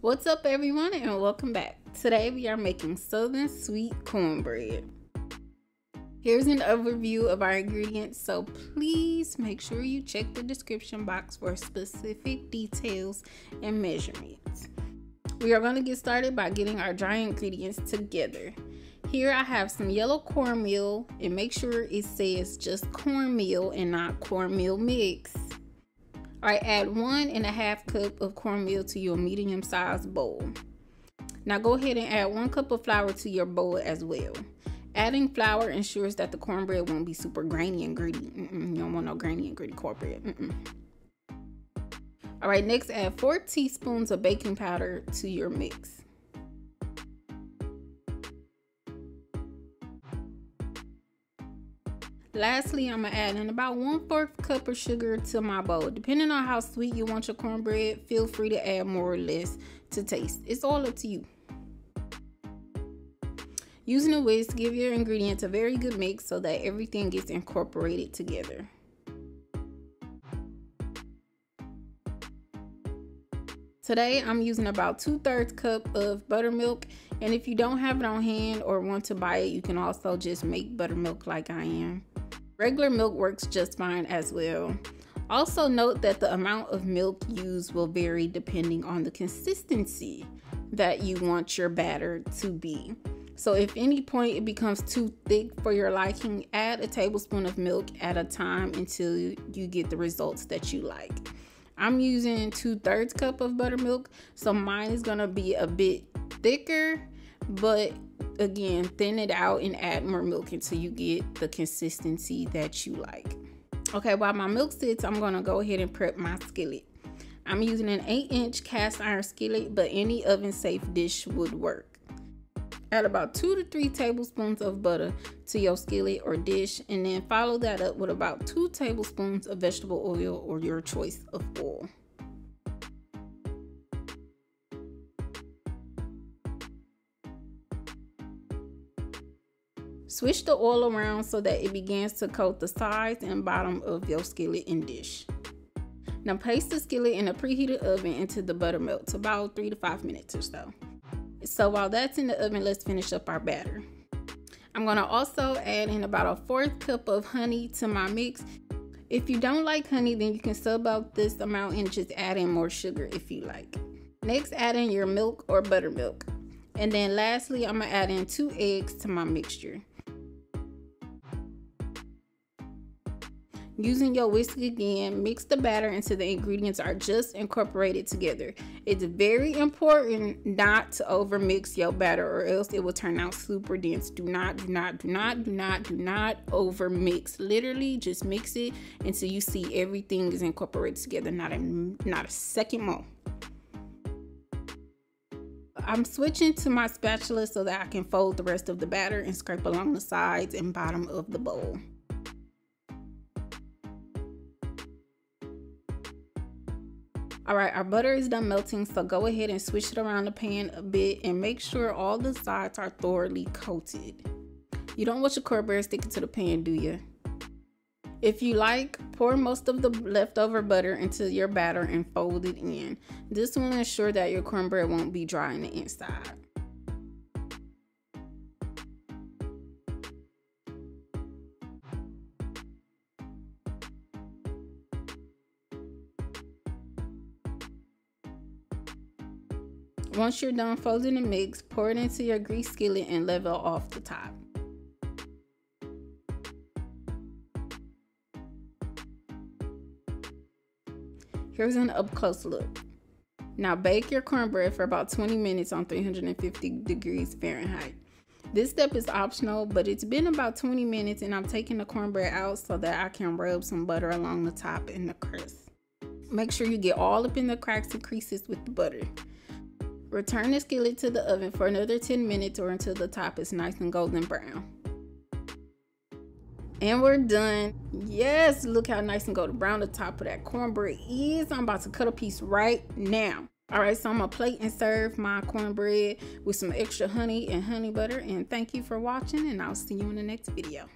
What's up everyone and welcome back. Today we are making southern sweet cornbread. Here's an overview of our ingredients, so please make sure you check the description box for specific details and measurements. We are going to get started by getting our dry ingredients together. Here I have some yellow cornmeal, and make sure it says just cornmeal and not cornmeal mix. Alright, add 1.5 cup of cornmeal to your medium-sized bowl. Now go ahead and add 1 cup of flour to your bowl as well. Adding flour ensures that the cornbread won't be super grainy and gritty. You don't want no grainy and gritty cornbread. Alright, next add 4 teaspoons of baking powder to your mix. Lastly, I'm going to add in about 1/4 cup of sugar to my bowl. Depending on how sweet you want your cornbread, feel free to add more or less to taste. It's all up to you. Using a whisk, give your ingredients a very good mix so that everything gets incorporated together. Today, I'm using about 2/3 cup of buttermilk, and if you don't have it on hand or want to buy it, you can also just make buttermilk like I am. Regular milk works just fine as well. Also note that the amount of milk used will vary depending on the consistency that you want your batter to be. So if any point it becomes too thick for your liking, add a tablespoon of milk at a time until you get the results that you like. I'm using 2/3 cup of buttermilk, so mine is gonna be a bit thicker, but again, thin it out and add more milk until you get the consistency that you like. Okay, while my milk sits, I'm gonna go ahead and prep my skillet. I'm using an 8-inch cast iron skillet, but any oven safe dish would work. Add about 2 to 3 tablespoons of butter to your skillet or dish, and then follow that up with about 2 tablespoons of vegetable oil or your choice of oil. Switch the oil around so that it begins to coat the sides and bottom of your skillet and dish. Now place the skillet in a preheated oven into the buttermilk to about 3 to 5 minutes or so. So while that's in the oven, let's finish up our batter. I'm gonna also add in about 1/4 cup of honey to my mix. If you don't like honey, then you can sub out this amount and just add in more sugar if you like. Next, add in your milk or buttermilk. And then lastly, I'm gonna add in 2 eggs to my mixture. Using your whisk again, mix the batter until the ingredients are just incorporated together. It's very important not to over mix your batter or else it will turn out super dense. Do not over mix. Literally just mix it until you see everything is incorporated together, not a second more. I'm switching to my spatula so that I can fold the rest of the batter and scrape along the sides and bottom of the bowl. Alright, our butter is done melting, so go ahead and switch it around the pan a bit and make sure all the sides are thoroughly coated. You don't want your cornbread sticking to the pan, do you? If you like, pour most of the leftover butter into your batter and fold it in. This will ensure that your cornbread won't be dry on the inside. Once you're done folding the mix, pour it into your greased skillet and level off the top. Here's an up-close look. Now bake your cornbread for about 20 minutes on 350 degrees Fahrenheit. This step is optional, but it's been about 20 minutes and I'm taking the cornbread out so that I can rub some butter along the top and the crust. Make sure you get all up in the cracks and creases with the butter. Return the skillet to the oven for another 10 minutes or until the top is nice and golden brown. And we're done. Yes, look how nice and golden brown the top of that cornbread is. I'm about to cut a piece right now. Alright, so I'm gonna plate and serve my cornbread with some extra honey and honey butter. And thank you for watching, and I'll see you in the next video.